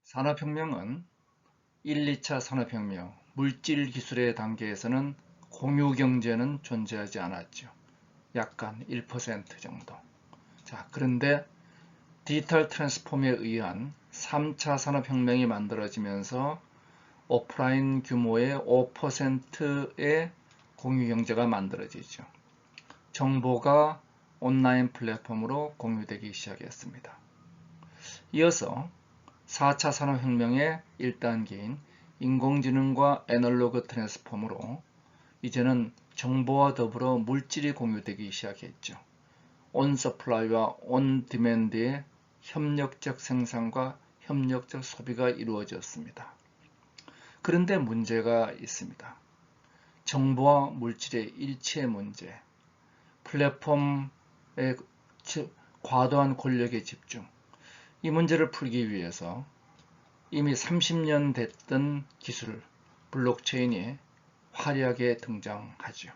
산업혁명은 1, 2차 산업혁명, 물질기술의 단계에서는 공유경제는 존재하지 않았죠. 약간 1% 정도. 자, 그런데 디지털 트랜스폼에 의한 3차 산업혁명이 만들어지면서 오프라인 규모의 5%의 공유경제가 만들어지죠. 정보가 온라인 플랫폼으로 공유되기 시작했습니다. 이어서 4차 산업혁명의 1단계인 인공지능과 애널로그 트랜스폼으로 이제는 정보와 더불어 물질이 공유되기 시작했죠. 온 서플라이와 온 디맨드의 협력적 생산과 협력적 소비가 이루어졌습니다. 그런데 문제가 있습니다. 정보와 물질의 일치의 문제, 플랫폼의 과도한 권력의 집중, 이 문제를 풀기 위해서 이미 30년 됐던 기술, 블록체인이 화려하게 등장하죠.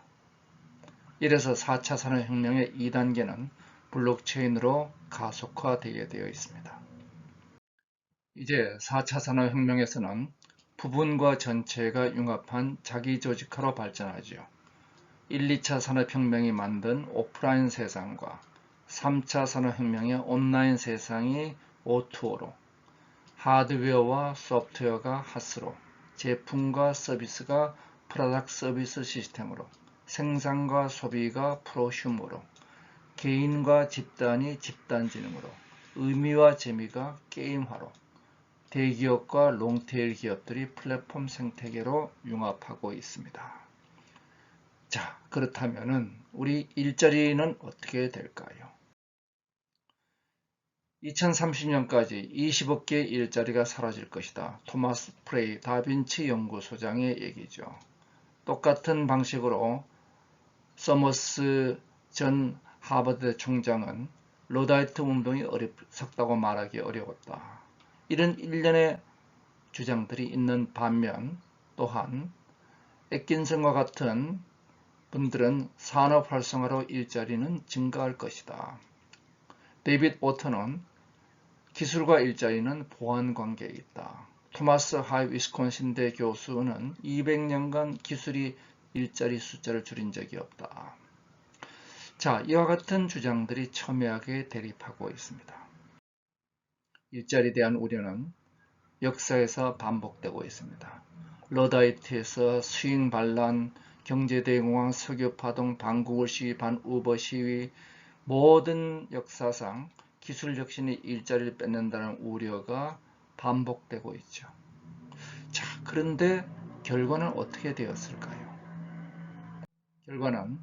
이래서 4차 산업혁명의 2단계는 블록체인으로 가속화되게 되어 있습니다. 이제 4차 산업혁명에서는 부분과 전체가 융합한 자기조직화로 발전하죠. 1, 2차 산업혁명이 만든 오프라인 세상과 3차 산업혁명의 온라인 세상이 O2O로, 하드웨어와 소프트웨어가 핫스로, 제품과 서비스가 프로덕트 서비스 시스템으로, 생산과 소비가 프로슈머로, 개인과 집단이 집단지능으로, 의미와 재미가 게임화로, 대기업과 롱테일 기업들이 플랫폼 생태계로 융합하고 있습니다. 자, 그렇다면 우리 일자리는 어떻게 될까요? 2030년까지 20억 개의 일자리가 사라질 것이다. 토마스 프레이 다빈치 연구소장의 얘기죠. 똑같은 방식으로 서머스 전 하버드 총장은 로다이트 운동이 어리석다고 말하기 어려웠다. 이런 일련의 주장들이 있는 반면 또한 애킨슨과 같은 분들은 산업 활성화로 일자리는 증가할 것이다. 데이빗 오터는 기술과 일자리는 보완 관계에 있다. 토마스 하이 위스콘신대 교수는 200년간 기술이 일자리 숫자를 줄인 적이 없다. 자, 이와 같은 주장들이 첨예하게 대립하고 있습니다. 일자리에 대한 우려는 역사에서 반복되고 있습니다. 러다이트에서 스윙 반란, 경제대공황, 석유파동, 반구글 시위, 반우버 시위, 모든 역사상 기술 혁신이 일자리를 뺏는다는 우려가 반복되고 있죠. 자, 그런데 결과는 어떻게 되었을까요? 결과는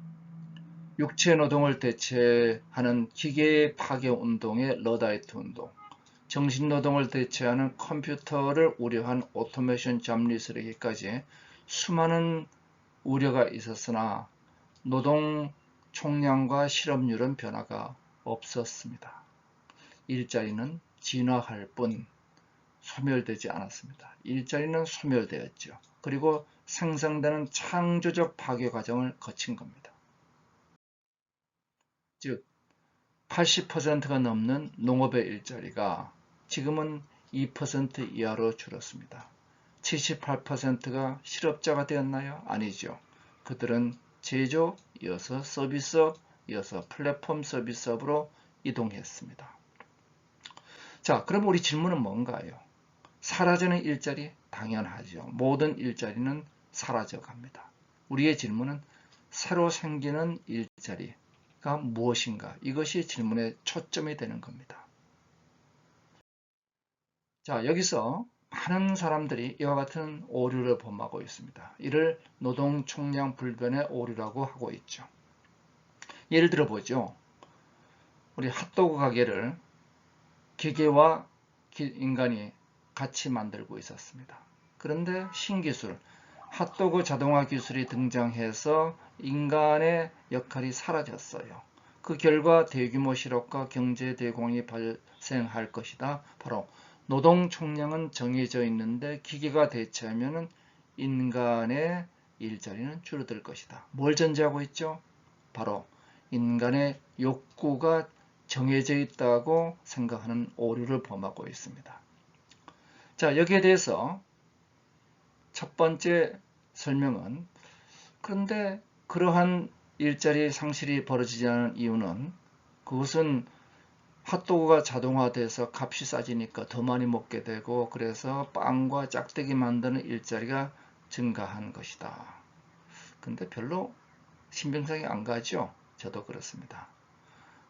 육체 노동을 대체하는 기계 파괴 운동의 러다이트 운동, 정신 노동을 대체하는 컴퓨터를 우려한 오토메이션 잡리스레기까지 수많은 우려가 있었으나 노동 총량과 실업률은 변화가 없었습니다. 일자리는 진화할 뿐 소멸되지 않았습니다. 일자리는 소멸되었죠. 그리고 생성되는 창조적 파괴 과정을 거친 겁니다. 즉 80%가 넘는 농업의 일자리가 지금은 2% 이하로 줄었습니다. 78%가 실업자가 되었나요? 아니죠. 그들은 제조, 이어서 서비스업, 이어서 플랫폼 서비스업으로 이동했습니다. 자, 그럼 우리 질문은 뭔가요? 사라지는 일자리? 당연하죠. 모든 일자리는 사라져 갑니다. 우리의 질문은 새로 생기는 일자리가 무엇인가? 이것이 질문의 초점이 되는 겁니다. 자, 여기서 많은 사람들이 이와 같은 오류를 범하고 있습니다. 이를 노동 총량 불변의 오류라고 하고 있죠. 예를 들어 보죠. 우리 핫도그 가게를 기계와 인간이 같이 만들고 있었습니다. 그런데 신기술, 핫도그 자동화 기술이 등장해서 인간의 역할이 사라졌어요. 그 결과 대규모 실업과 경제 대공황이 발생할 것이다. 바로 노동 총량은 정해져 있는데 기계가 대체하면 인간의 일자리는 줄어들 것이다. 뭘 전제하고 있죠? 바로 인간의 욕구가 정해져 있다고 생각하는 오류를 범하고 있습니다. 자, 여기에 대해서 첫 번째 설명은, 그런데 그러한 일자리 상실이 벌어지지 않은 이유는, 그것은 핫도그가 자동화돼서 값이 싸지니까 더 많이 먹게 되고, 그래서 빵과 짝대기 만드는 일자리가 증가한 것이다. 근데 별로 신빙성이 안 가죠. 저도 그렇습니다.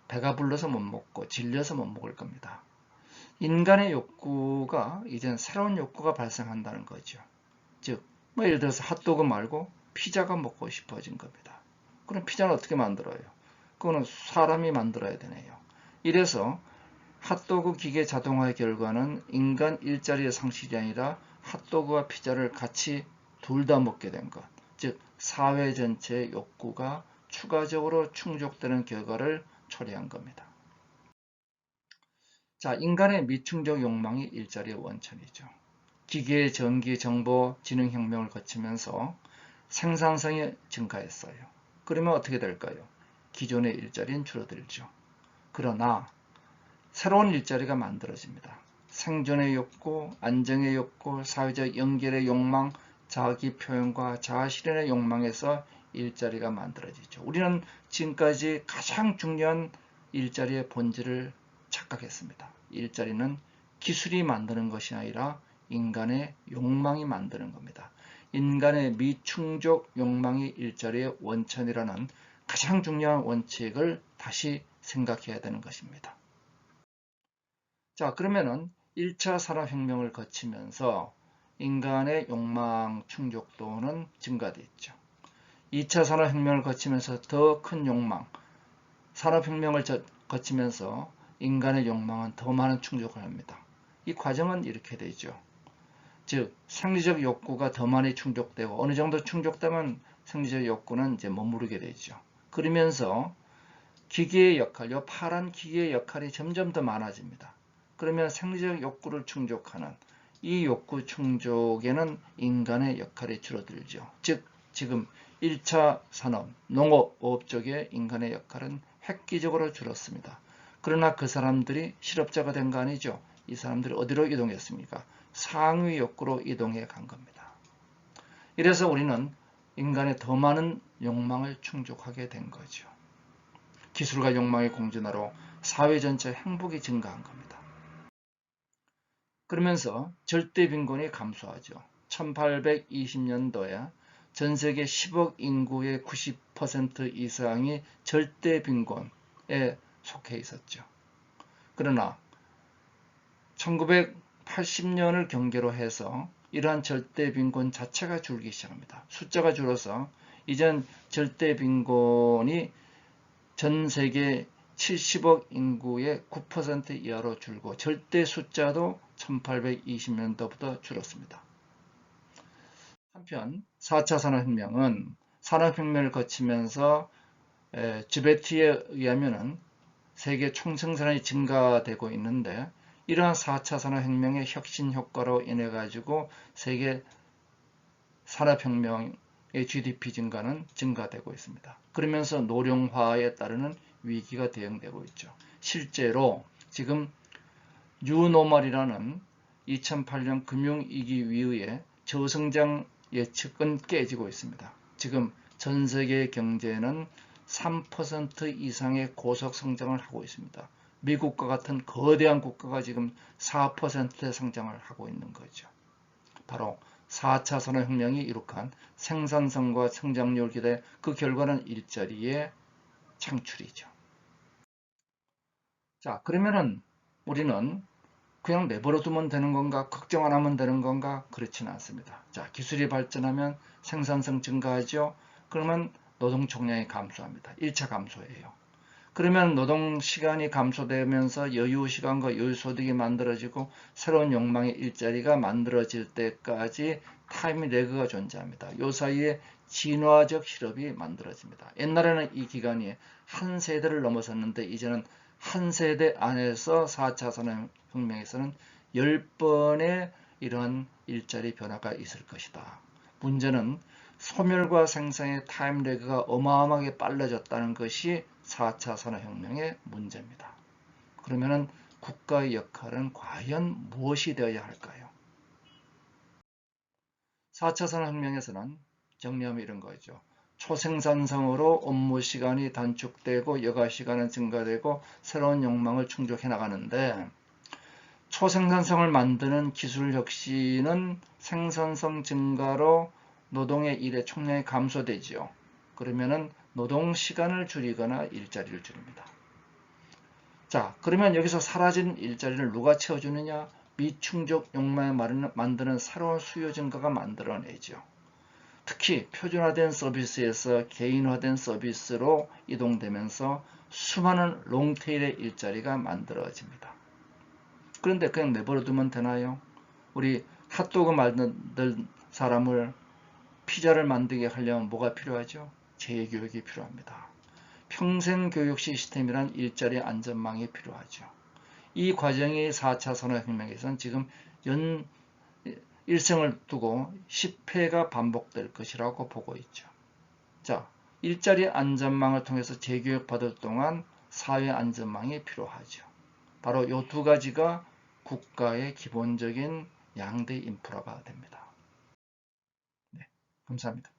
배가 불러서 못 먹고 질려서 못 먹을 겁니다. 인간의 욕구가 이젠 새로운 욕구가 발생한다는 거죠. 즉, 뭐 예를 들어서 핫도그 말고 피자가 먹고 싶어진 겁니다. 그럼 피자는 어떻게 만들어요? 그거는 사람이 만들어야 되네요. 이래서 핫도그 기계 자동화의 결과는 인간 일자리의 상실이 아니라 핫도그와 피자를 같이 둘 다 먹게 된 것, 즉 사회 전체의 욕구가 추가적으로 충족되는 결과를 초래한 겁니다. 자, 인간의 미충족 욕망이 일자리의 원천이죠. 기계, 전기, 정보, 지능혁명을 거치면서 생산성이 증가했어요. 그러면 어떻게 될까요? 기존의 일자리는 줄어들죠. 그러나 새로운 일자리가 만들어집니다. 생존의 욕구, 안정의 욕구, 사회적 연결의 욕망, 자기 표현과 자아실현의 욕망에서 일자리가 만들어지죠. 우리는 지금까지 가장 중요한 일자리의 본질을 착각했습니다. 일자리는 기술이 만드는 것이 아니라 인간의 욕망이 만드는 겁니다. 인간의 미충족 욕망이 일자리의 원천이라는 가장 중요한 원칙을 다시 생각해야 되는 것입니다. 자, 그러면은 1차 산업혁명을 거치면서 인간의 욕망 충족도는 증가됐죠. 2차 산업혁명을 거치면서 더 큰 욕망, 산업혁명을 거치면서 인간의 욕망은 더 많은 충족을 합니다. 이 과정은 이렇게 되죠. 즉, 생리적 욕구가 더 많이 충족되고 어느 정도 충족되면 생리적 욕구는 이제 머무르게 되죠. 그러면서 기계의 역할, 이 파란 기계의 역할이 점점 더 많아집니다. 그러면 생리적 욕구를 충족하는 이 욕구 충족에는 인간의 역할이 줄어들죠. 즉, 지금 1차 산업, 농업 쪽의 인간의 역할은 획기적으로 줄었습니다. 그러나 그 사람들이 실업자가 된 거 아니죠. 이 사람들이 어디로 이동했습니까? 상위 욕구로 이동해 간 겁니다. 이래서 우리는 인간의 더 많은 욕망을 충족하게 된 거죠. 기술과 욕망의 공존화로 사회 전체 행복이 증가한 겁니다. 그러면서 절대 빈곤이 감소하죠. 1820년도에 전 세계 10억 인구의 90% 이상이 절대 빈곤에 속해 있었죠. 그러나 1980년을 경계로 해서 이러한 절대 빈곤 자체가 줄기 시작합니다. 숫자가 줄어서 이젠 절대 빈곤이 전 세계 70억 인구의 9% 이하로 줄고 절대 숫자도 1820년도부터 줄었습니다. 한편 4차 산업혁명은 산업혁명을 거치면서 주베티에 의하면 세계 총생산이 증가되고 있는데 이러한 4차 산업혁명의 혁신 효과로 인해 가지고 세계 산업혁명의 GDP 증가는 증가되고 있습니다. 그러면서 노령화에 따르는 위기가 대응되고 있죠. 실제로 지금 뉴노멀이라는 2008년 금융위기 이후에 저성장 예측은 깨지고 있습니다. 지금 전 세계 경제는 3% 이상의 고속 성장을 하고 있습니다. 미국과 같은 거대한 국가가 지금 4%의 성장을 하고 있는 거죠. 바로 4차 산업혁명이 이룩한 생산성과 성장률 기대, 그 결과는 일자리의 창출이죠. 자, 그러면은 우리는 그냥 내버려 두면 되는 건가? 걱정 안 하면 되는 건가? 그렇지는 않습니다. 자, 기술이 발전하면 생산성 증가하죠. 그러면 노동 총량이 감소합니다. 1차 감소예요. 그러면 노동 시간이 감소되면서 여유 시간과 여유 소득이 만들어지고 새로운 욕망의 일자리가 만들어질 때까지 타임 레그가 존재합니다. 이 사이에 진화적 실업이 만들어집니다. 옛날에는 이 기간이 한 세대를 넘어섰는데 이제는 한 세대 안에서 4차 산업혁명에서는 10번의 이러한 일자리 변화가 있을 것이다. 문제는 소멸과 생산의 타임 레그가 어마어마하게 빨라졌다는 것이 4차 산업혁명의 문제입니다. 그러면 국가의 역할은 과연 무엇이 되어야 할까요? 4차 산업혁명에서는 정리하면 이런 거죠. 초생산성으로 업무 시간이 단축되고 여가 시간은 증가되고 새로운 욕망을 충족해 나가는데, 초생산성을 만드는 기술 혁신은 생산성 증가로 노동의 일의 총량이 감소되지요. 그러면은 노동 시간을 줄이거나 일자리를 줄입니다. 자, 그러면 여기서 사라진 일자리를 누가 채워주느냐? 미충족 욕망을 만드는 새로운 수요 증가가 만들어내죠. 특히 표준화된 서비스에서 개인화된 서비스로 이동되면서 수많은 롱테일의 일자리가 만들어집니다. 그런데 그냥 내버려 두면 되나요? 우리 핫도그 만든 사람을 피자를 만들게 하려면 뭐가 필요하죠? 재교육이 필요합니다. 평생 교육 시스템이란 일자리 안전망이 필요하죠. 이 과정이 4차 산업혁명에서는 지금 일생을 두고 10회가 반복될 것이라고 보고 있죠. 자, 일자리 안전망을 통해서 재교육 받을 동안 사회 안전망이 필요하죠. 바로 이 두 가지가 국가의 기본적인 양대 인프라가 됩니다. 네, 감사합니다.